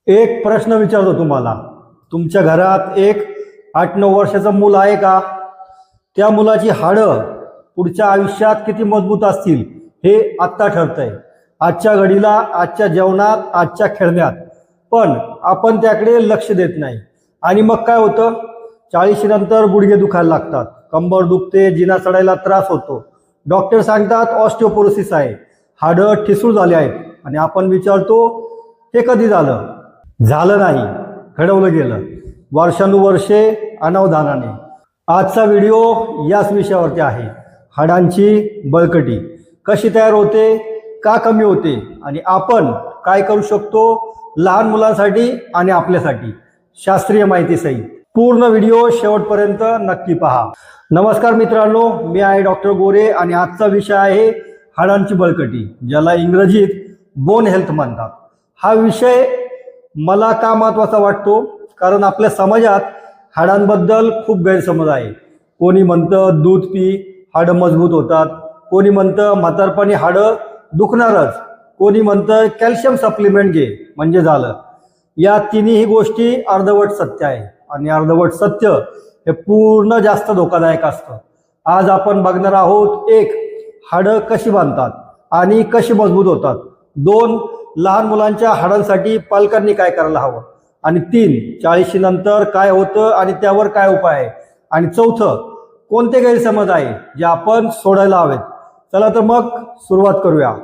एक प्रश्न विचारतो तुम्हाला. तुमच्या घरात एक 8-9 वर्षाचं मूल आहे का? त्या मुलाची हाडं पुढच्या आयुष्यात किती मजबूत असतील हे आत्ता ठरतंय. आजच्या घडीला, आजच्या जेवणात, आजच्या खेळण्यात. पण आपण त्याकडे लक्ष देत नाही. आणि मग काय होतं? 40 नंतर गुडघे दुखायला लागतात, कंबर दुखते, जिना चढायला त्रास होतो. डॉक्टर सांगतात ऑस्टिओपोरोसिस आहे, हाडं ठिसूळ झाले आहेत. आणि आपण विचारतो हे कधी झालं? झालं नाही, घडवलं गेलं वर्षानुवर्षे अनावधानाने. आजचा व्हिडिओ याच विषयावरती आहे. हाडांची बळकटी कशी तयार होते, का कमी होते आणि आपण काय करू शकतो लहान मुलांसाठी आणि आपल्यासाठी, शास्त्रीय माहिती सहित. पूर्ण व्हिडिओ शेवटपर्यंत नक्की पहा. नमस्कार मित्रांनो, मी आहे डॉक्टर गोरे आणि आजचा विषय आहे हाडांची बळकटी, ज्याला इंग्रजीत बोन हेल्थ म्हणतात. हा विषय मला का महत्त्वाचा वाटतो? कारण आपल्या समाजात हाडांबद्दल खूप गैरसमज आहे. कोणी म्हणतं दूध पी, हाडं मजबूत होतात. कोणी म्हणतं म्हातारपणी हाडं दुखणारच. कोणी म्हणतं कॅल्शियम सप्लिमेंट घे म्हणजे झालं. या तिन्ही गोष्टी अर्धवट सत्य आहे आणि अर्धवट सत्य हे पूर्ण जास्त धोकादायक असतं. आज आपण बघणार आहोत, एक, हाडं कशी बांधतात आणि कशी मजबूत होतात. 2, लहान मुलांच्या हाडांसाठी पालकांनी काय करायला हवं. आणि 3, 40 नंतर काय होतं आणि त्यावर काय उपाय आहे. आणि 4, कोणते गैरसमज आहे जे आपण सोडायला हवेत. चला तर मग सुरुवात करूया.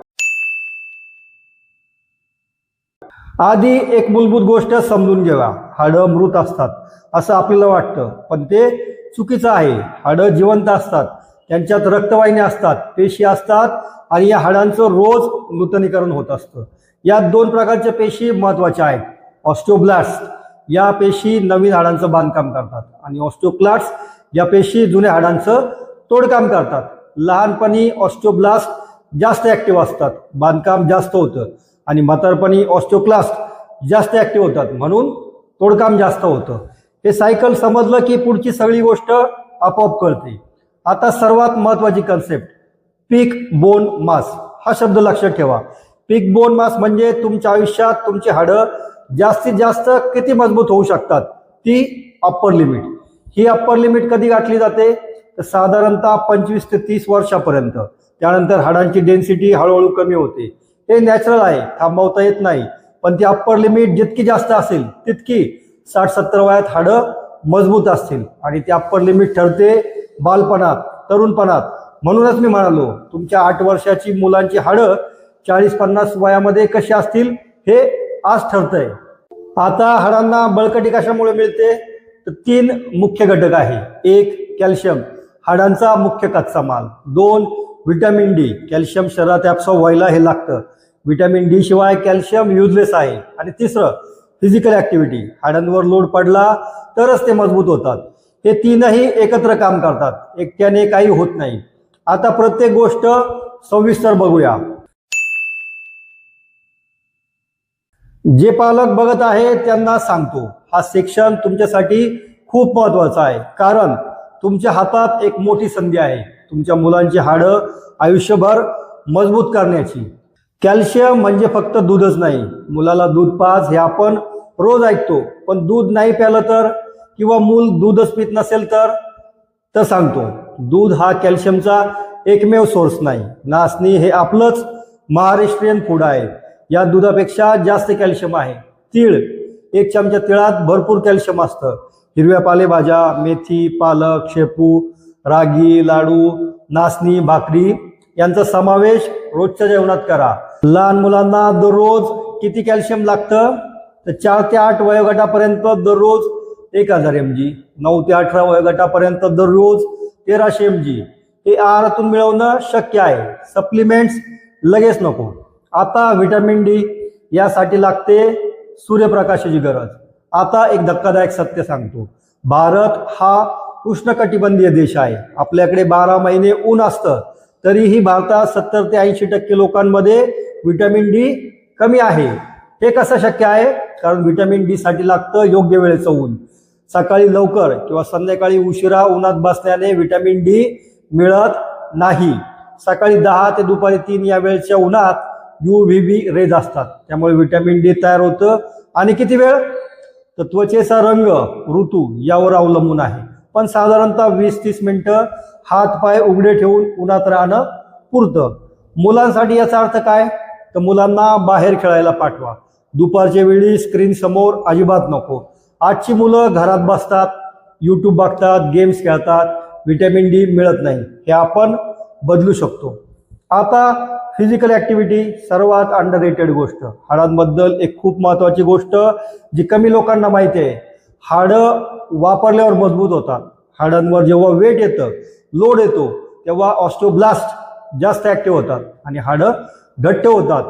आधी एक मूलभूत गोष्ट समजून घेऊया. हाडं मृत असतात असं आपल्याला वाटतं, पण ते चुकीचं आहे. हाडं जिवंत असतात, त्यांच्यात रक्तवाहिन्या असतात, पेशी असतात आणि या हाडांचं रोज नूतनीकरण होत असतं. यात 2 प्रकारच्या पेशी महत्त्वाच्या आहेत. ऑस्टिओब्लास्ट या पेशी नवीन हाडांचं बांधकाम करतात आणि ऑस्टिओक्लास्ट या पेशी जुन्या हाडांचं तोडकाम करतात. लहानपणी ऑस्टिओब्लास्ट जास्त ॲक्टिव्ह असतात, बांधकाम जास्त होतं. आणि म्हातारपणी ऑस्टिओक्लास्ट जास्त ॲक्टिव्ह होतात, म्हणून तोडकाम जास्त होतं. हे सायकल समजलं की पुढची सगळी गोष्ट आपोआप कळते. आता सर्वात महत्त्वाची कन्सेप्ट, पीक बोन मास. हा शब्द लक्षात ठेवा. पीक बोन मास म्हणजे तुमच्या आयुष्यात तुमची हाडं जास्तीत जास्त किती मजबूत होऊ शकतात, ती अप्पर लिमिट. ही अप्पर लिमिट कधी गाठली जाते? तर साधारणतः 25 ते 30 वर्षापर्यंत. त्यानंतर हाडांची डेन्सिटी हळूहळू कमी होते. हे नॅचरल आहे, थांबवता येत नाही. पण ती अप्पर लिमिट जितकी जास्त असेल तितकी 60-70 वयात हाडं मजबूत असतील. आणि ती अप्पर लिमिट ठरते बालपणात, तरुणपणात. म्हणूनच मी म्हणालो, तुमच्या 8 वर्षाची मुलांची हाडं 40-50 वयामध्ये कशी असतील हे आज ठरतंय. आता हाडांना बळकटी कशामुळे मिळते? तर 3 मुख्य घटक आहे. 1, कॅल्शियम, हाडांचा मुख्य कच्चा माल. 2, व्हिटॅमिन डी, कॅल्शियम शरीरात ॲब्सॉर्ब व्हायला हे लागतं. व्हिटॅमिन डी शिवाय कॅल्शियम युजलेस आहे. आणि 3, फिजिकल ॲक्टिव्हिटी, हाडांवर लोड पडला तरच ते मजबूत होतात. हे 3ही एकत्र काम करतात, एकट्याने काही होत नाही. आता प्रत्येक गोष्ट सविस्तर बघूया. जे पालक बघत आहे त्यांना सांगतो, हा सेक्शन तुमच्यासाठी खूप महत्त्वाचा आहे. कारण तुमच्या हातात एक मोठी संधी आहे, तुमच्या मुलांची हाडं आयुष्यभर मजबूत करण्याची. कॅल्शियम म्हणजे फक्त दूधच नाही. मुलाला दूध पाज हे आपण रोज ऐकतो, पण दूध नाही प्यालं तर, किंवा मूल दूधच पित नसेल तर सांगतो, दूध हा कॅल्शियमचा एकमेव सोर्स नाही. नाचणी हे आपलंच महाराष्ट्रीयन फूड आहे, या दुधापेक्षा जास्त कॅल्शियम आहे. तीळ, 1 चमचा तिळात भरपूर कॅल्शियम असतं. हिरव्या पालेभाज्या, मेथी, पालक, शेपू, रागी, लाडू, नाचणी, भाकरी यांचा समावेश रोजच्या जेवणात करा. लहान मुलांना दररोज किती कॅल्शियम लागतं? तर 4 ते 8 वयोगटापर्यंत दररोज 1000 mg, 9 ते 18 वयोगटापर्यंत दररोज 1300 mg. हे आहारातून मिळवणं शक्य आहे. सप्लिमेंट्स लगेच नको. आता व्हिटॅमिन डी यासाठी लागते सूर्यप्रकाशाची गरज. आता एक धक्कादायक सत्य सांगतो, भारत हा उष्णकटिबंधीय देश आहे. आपल्याकडे 12 महिने ऊन असतं, तरीही भारतात 70 ते 80% लोकांमध्ये व्हिटॅमिन डी कमी आहे. हे कसं शक्य आहे? कारण व्हिटॅमिन डी साठी लागतं योग्य वेळेचं ऊन. सकाळी लवकर किंवा संध्याकाळी उशिरा उन्हात बसल्याने व्हिटॅमिन डी मिळत नाही. सकाळी 10 ते दुपारी 3 या वेळेच्या उन्हात UVB रेज असतात, त्यामुळे व्हिटॅमिन डी तयार होतं आणि किती वेळ? तर त्वचेचा रंग, ऋतू यावर अवलंबून आहे, पण साधारणतः 20-30 मिनिटं हात पाय उघडे ठेवून उन्हात राहणं पुरतं. मुलांसाठी याचा अर्थ काय? तर मुलांना बाहेर खेळायला पाठवा. दुपारच्या वेळी स्क्रीन समोर अजिबात नको. आजची मुलं घरात बसतात, यूट्यूब बघतात, गेम्स खेळतात, व्हिटॅमिन डी मिळत नाही. हे आपण बदलू शकतो. आता फिजिकल ॲक्टिव्हिटी सर्वात अंडररेटेड गोष्ट. हाडांबद्दल एक खूप महत्त्वाची गोष्ट जी कमी लोकांना माहिती आहे. हाडं वापरल्यावर मजबूत होतात. हाडांवर जेव्हा वेट येतं, लोड येतो, तेव्हा ऑस्टिओब्लास्ट जास्त ॲक्टिव्ह होतात आणि हाडं घट्ट होतात.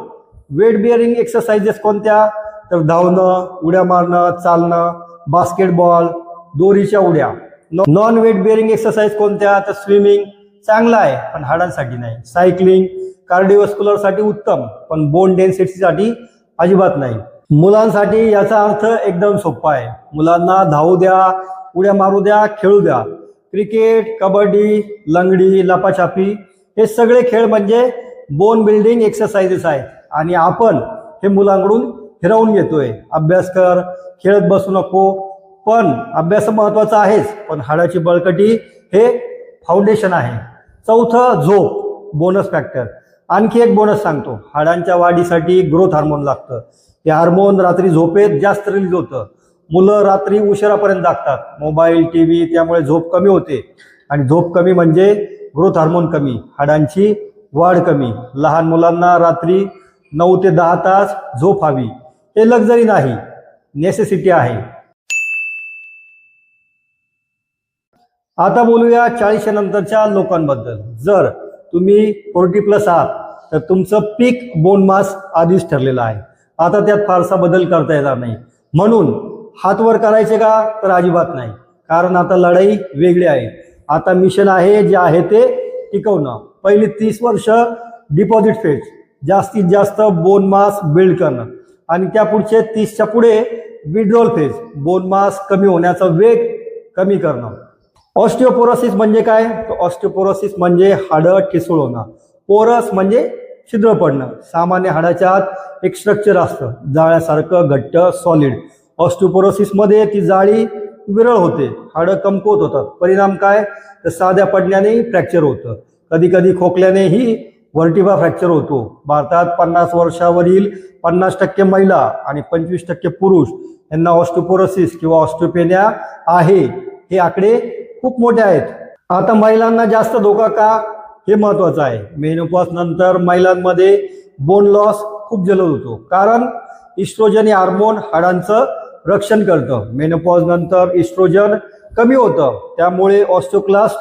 वेट बिअरिंग एक्सरसाइजेस कोणत्या? तर धावणं, उड्या मारणं, चालणं, बास्केटबॉल, दोरीच्या उड्या. नॉन वेट बिअरिंग एक्सरसाइज कोणत्या? तर स्विमिंग चांगला आहे पण हाडांसाठी नाही. सायकलिंग कार्डिओव्हास्क्युलरसाठी उत्तम पण बोन डेन्सिटीसाठी अजिबात नाही. मुलांसाठी याचा अर्थ एकदम सोपा आहे. मुलांना धावू द्या, उड्या मारू द्या, खेळू द्या. क्रिकेट, कबड्डी, लंगडी, लपाछापी हे सगळे खेळ म्हणजे बोन बिल्डिंग एक्सरसाइजेस आहेत आणि आपण हे मुलांकडून हिरावून घेतोय. अभ्यास कर, खेळत बसू नको. पण अभ्यास महत्त्वाचा आहेच, पण हाडाची बळकटी हे फाउंडेशन आहे. चौथं, झोप, बोनस फॅक्टर. आणखी एक बोनस सांगतो. हाडांच्या वाढीसाठी ग्रोथ हार्मोन लागतं. हे हार्मोन रात्री झोपेत जास्त रिलीज होतं. मुलं रात्री उशिरापर्यंत जागतात, मोबाईल, टीव्ही, त्यामुळे झोप कमी होते आणि झोप कमी म्हणजे ग्रोथ हार्मोन कमी, हाडांची वाढ कमी. लहान मुलांना रात्री 9 ते 10 तास झोप हवी. हे लक्झरी नाही, नेसेसिटी आहे. आता बोलूया 40 नंतरच्या लोकांबद्दल. जर तुम्ही 40+ आहात तर तुमचं पीक बोन मास आधीच ठरलेलं आहे. आता त्यात फारसा बदल करता येणार नाही. म्हणून हात वर करायचे का? तर अजिबात नाही. कारण आता लढाई वेगळी आहे. आता मिशन आहे जे आहे ते टिकवणं. पहिली 30 वर्ष डिपॉझिट फेज, जास्तीत जास्त बोन मास बिल्ड करणं आणि त्या पुढचे 30च्या पुढे विड्रॉल फेज, बोन मास कमी होण्याचा वेग कमी करणं. ऑस्टिओपोरोसिस म्हणजे काय? तर ऑस्टिओपोरोसिस म्हणजे हाडं ठिसूळ होणं. पोरस म्हणजे छिद्र पडणं. सामान्य हाडाच्या आत एक स्ट्रक्चर असतं जाळ्यासारखं घट्ट सॉलिड. ऑस्टिओपोरोसिसमध्ये ती जाळी विरळ होते, हाडं कमकुवत होतात. परिणाम काय? तर साध्या पडण्याने फ्रॅक्चर होतं. कधी कधी खोकल्यानेही व्हर्टिब्रा फ्रॅक्चर होतो. भारतात 50 वर्षावरील 50% महिला आणि 25% पुरुष यांना ऑस्टिओपोरोसिस किंवा ऑस्टिओपेनिया आहे. हे आकडे खूप मोठे आहेत. आता महिलांना जास्त धोका का? हे महत्वाचं आहे. मेनोपॉज नंतर महिलांमध्ये बोन लॉस खूप जलद होतो, कारण इस्ट्रोजन हे हार्मोन हाडांचं रक्षण करतं. मेनोपॉज नंतर इस्ट्रोजन कमी होतं, त्यामुळे ऑस्टिओक्लास्ट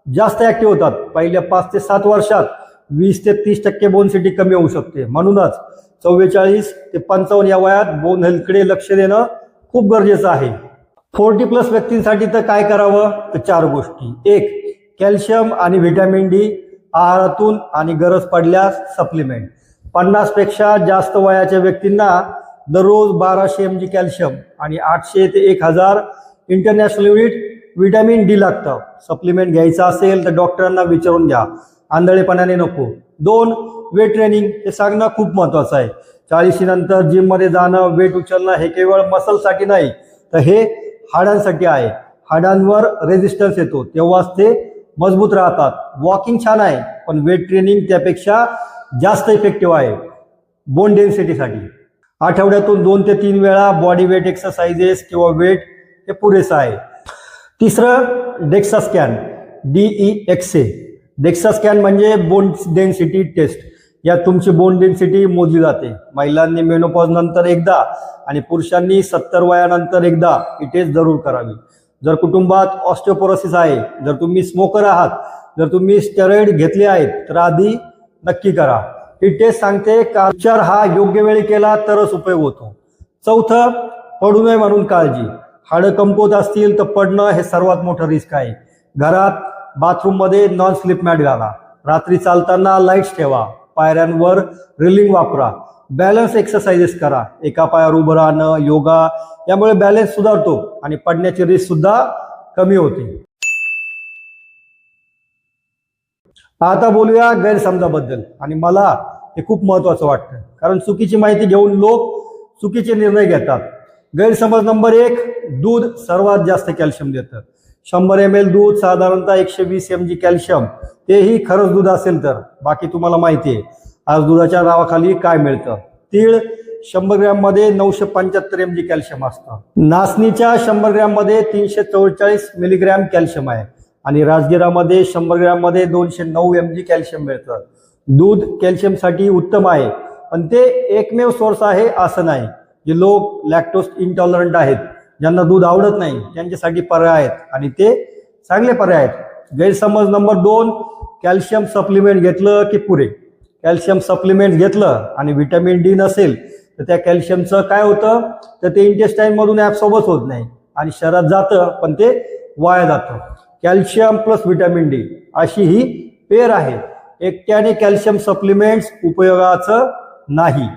जास्त ऍक्टिव्ह होतात. पहिल्या 5 ते 7 वर्षात 20 ते 30% बोन सिटी कमी होऊ शकते. म्हणूनच 44 ते 55 या वयात बोन हेल्थकडे लक्ष देणं खूप गरजेचं आहे. 40+ व्यक्तींसाठी तर काय करावं? तर 4 गोष्टी. 1, कॅल्शियम आणि व्हिटॅमिन डी आहारातून आणि गरज पडल्यास सप्लिमेंट. 50 पेक्षा जास्त वयाच्या व्यक्तींना दररोज 1200 mg कॅल्शियम आणि 800 ते 1000 इंटरनॅशनल युनिट व्हिटॅमिन डी लागतं. सप्लिमेंट घ्यायचं असेल तर डॉक्टरांना विचारून घ्या, आंधळेपणाने नको. 2, वेट ट्रेनिंग. हे सांगणं खूप महत्त्वाचं आहे. 40 नंतर जिममध्ये जाणं, वेट उचलणं हे केवळ मसलसाठी नाही, तर हे हाडांसाठी आहे. हाडांवर रेजिस्टन्स येतो तेव्हाच ते मजबूत राहतात. वॉकिंग छान आहे, पण वेट ट्रेनिंग त्यापेक्षा जास्त इफेक्टिव्ह आहे बोन डेन्सिटीसाठी. आठवड्यातून 2 ते 3 वेळा बॉडी वेट एक्सरसाइजेस किंवा वेट हे पुरेसं आहे. तिसरं, DEXA scan, DEXA. DEXA scan म्हणजे बोन डेन्सिटी टेस्ट. यात तुमची बोन डेन्सिटी मोजली जाते. महिलांनी मेनोपॉज नंतर एकदा आणि पुरुषांनी 70 वयानंतर एकदा ही टेस्ट जरूर करावी. जर कुटुंबात ऑस्टिओपोरोसिस आहे, जर तुम्ही स्मोकर आहात, जर तुम्ही स्टेरॉइड घेतले आहेत तर आधी नक्की करा. ही टेस्ट सांगते का उपचार हा योग्य वेळी केला तरच उपयोग होतो. चौथं, पडू नये म्हणून काळजी. हाडं कमकुवत असतील तर पडणं हे सर्वात मोठं रिस्क आहे. घरात बाथरूममध्ये नॉन स्लिप मॅट घाला. रात्री चालताना लाईट्स ठेवा. पायऱ्यांवर रेलिंग वापरा. बॅलन्स एक्सरसाइजेस करा. एका पायावर उभं राहणं, योगा, यामुळे बॅलन्स सुधारतो आणि पडण्याची रिस्क सुद्धा कमी होते. आता बोलूया गैरसमजाबद्दल. आणि मला हे खूप महत्त्वाचं वाटतं, कारण चुकीची माहिती घेऊन लोक चुकीचे निर्णय घेतात. गैरसमज नंबर 1, दूध सर्वात जास्त कॅल्शियम देतं. 100 ml दूध साधारणतः 120 mg कॅल्शियम, तेही खरंच दूध असेल तर. बाकी तुम्हाला माहिती आहे आज दुधाच्या नावाखाली काय मिळतं. तीळ 100 ग्रॅम मध्ये 975 mg कॅल्शियम असतं. नाचणीच्या 100 ग्रॅम मध्ये 344 मिलीग्रॅम कॅल्शियम आहे आणि राजगिरामध्ये 100 ग्रॅम मध्ये 209 mg कॅल्शियम मिळतं. दूध कॅल्शियमसाठी उत्तम आहे, पण ते एकमेव सोर्स आहे असं नाही. जे लोक लॅक्टोज इंटॉलरंट आहेत, ज्यांना दूध आवडत नाही, त्यांच्यासाठी पर्याय आहेत आणि ते चांगले पर्याय आहेत. गैरसमज नंबर 2, कॅल्शियम सप्लिमेंट घेतलं की पुरे. कॅल्शियम सप्लिमेंट घेतलं आणि व्हिटॅमिन डी नसेल तर त्या कॅल्शियमचं काय होतं, तर ते इंटेस्टाईनमधून ॲब्सॉर्बच होत नाही आणि शरीरात जातं, पण ते वाया जातं. कॅल्शियम प्लस व्हिटॅमिन डी अशी ही पेर आहे. एकट्याने कॅल्शियम सप्लिमेंट्स उपयोगाचं नाही.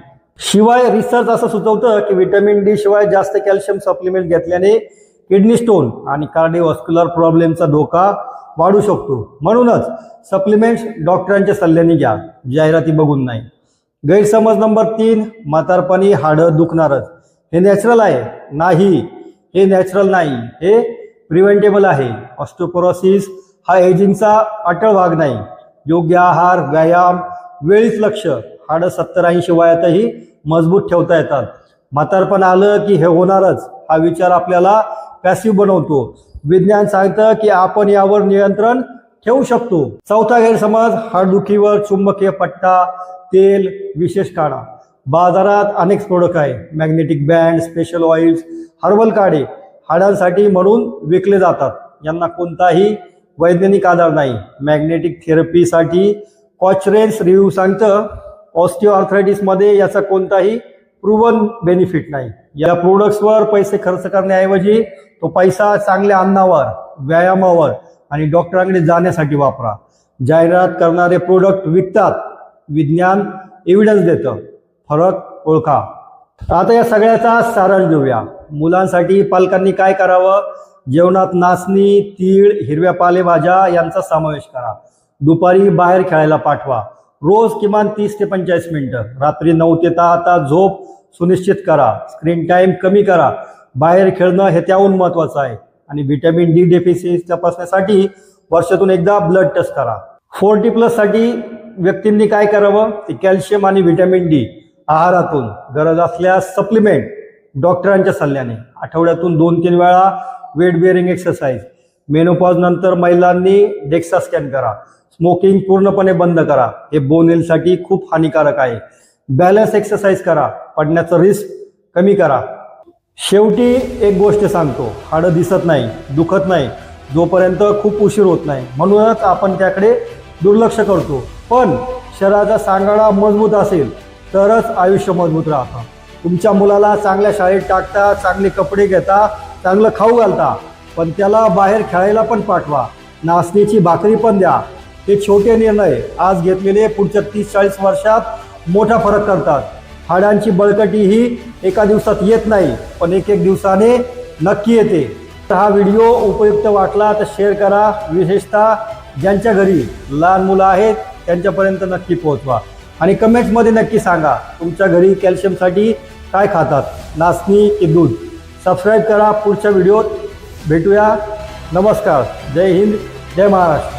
शिवाय रिसर्च असं सुचवतं की व्हिटॅमिन डी शिवाय जास्त कॅल्शियम सप्लिमेंट घेतल्याने किडनी स्टोन आणि कार्डिओव्हास्क्युलर प्रॉब्लेमचा धोका वाढू शकतो. म्हणूनच सप्लिमेंट्स डॉक्टरांच्या सल्ल्याने घ्या, जाहिराती बघून नाही. गैरसमज नंबर 3, म्हातारपणी हाडं दुखणारच. हे नॅचरल आहे? नाही, हे नॅचरल नाही, हे प्रिव्हेंटेबल आहे. ऑस्टिओपोरोसिस हा एजिंगचा अटळ भाग नाही. योग्य आहार, व्यायाम, वेळीच लक्ष, हाडं 70-80 वयातही मजबूत ठेवता येतात. म्हातारपण आलं की हे होणारच हा विचार आपल्याला पॅसिव्ह बनवतो. विज्ञान सांगतं की आपण यावर नियंत्रण ठेवू शकतो. चौथा गैरसमज, हाडदुखीवर चुंबकीय पट्टा, तेल, विशेष काढा. बाजारात अनेक प्रोडक्ट आहे. Magnetic band, special oils, herbal काढे हाडांसाठी म्हणून विकले जातात. यांना कोणताही वैज्ञानिक आधार नाही. मॅग्नेटिक थेरपीसाठी कॉचरेन्स रिव्ह्यू सांगतं ऑस्टिओआर्थरायटिसमध्ये याचा कोणताही प्रूव्हन बेनिफिट नाही. या प्रोडक्ट्सवर पैसे खर्च करण्याऐवजी तो पैसा चांगल्या अन्नावर, व्यायामावर आणि डॉक्टरांकडे जाण्यासाठी वापरा. जाहिरात करणारे प्रोडक्ट विकतात, विज्ञान एव्हिडन्स देतं. फरक ओळखा. आता या सगळ्याचा सारांश घेऊया. मुलांसाठी पालकांनी काय करावं? जेवणात नाचणी, तीळ, हिरव्या पालेभाज्या यांचा समावेश करा. दुपारी बाहेर खेळायला पाठवा. रोज किमान 30 ते 45 मिनिटं. रात्री 9 ते 10 तास झोप सुनिश्चित करा. स्क्रीन टाईम कमी करा. बाहेर खेळणं हे त्याहून महत्त्वाचं आहे. आणि व्हिटॅमिन डी डेफिशियन्सी तपासण्यासाठी वर्षातून एकदा ब्लड टेस्ट करा. 40+ साठी व्यक्तींनी काय करावं? ते कॅल्शियम आणि व्हिटॅमिन डी आहारातून, गरज असल्यास सप्लिमेंट, डॉक्टरांच्या सल्ल्याने. आठवड्यातून 2-3 वेळा वेट बेअरिंग एक्सरसाइज. मेनोपॉज नंतर महिलांनी डेक्सा स्कॅन करा. स्मोकिंग पूर्णपणे बंद करा, हे बोन हेल्थसाठी खूप हानिकारक आहे. बॅलन्स एक्सरसाइज करा. पडण्याचं रिस्क कमी करा. शेवटी एक गोष्ट सांगतो, हाडं दिसत नाही, दुखत नाही जोपर्यंत खूप उशीर होत नाही. म्हणूनच आपण त्याकडे दुर्लक्ष करतो. पण शरीराचा सांगाडा मजबूत असेल तरच आयुष्य मजबूत राहतं. तुमच्या मुलाला चांगल्या शाळेत टाकता, चांगले कपडे घेता, चांगलं खाऊ घालता, पण त्याला बाहेर खेळायला पण पाठवा. नाचणीची भाकरी पण द्या. हे छोटे निर्णय आज घेतलेले पुढच्या 30-40 वर्षात मोठा फरक करतात. हाडांची बळकटी ही एका दिवसात येत नाही, पण एक दिवसाने नक्की येते. तर हा व्हिडिओ उपयुक्त वाटला तर शेअर करा. विशेषतः ज्यांच्या घरी लहान मुलं आहेत त्यांच्यापर्यंत नक्की पोहोचवा. आणि कमेंट्समध्ये नक्की सांगा तुमच्या घरी कॅल्शियमसाठी काय खातात, नाचणी की दूध. सबस्क्राईब करा. पुढच्या व्हिडिओत भेटूया. नमस्कार. जय हिंद, जय महाराष्ट्र.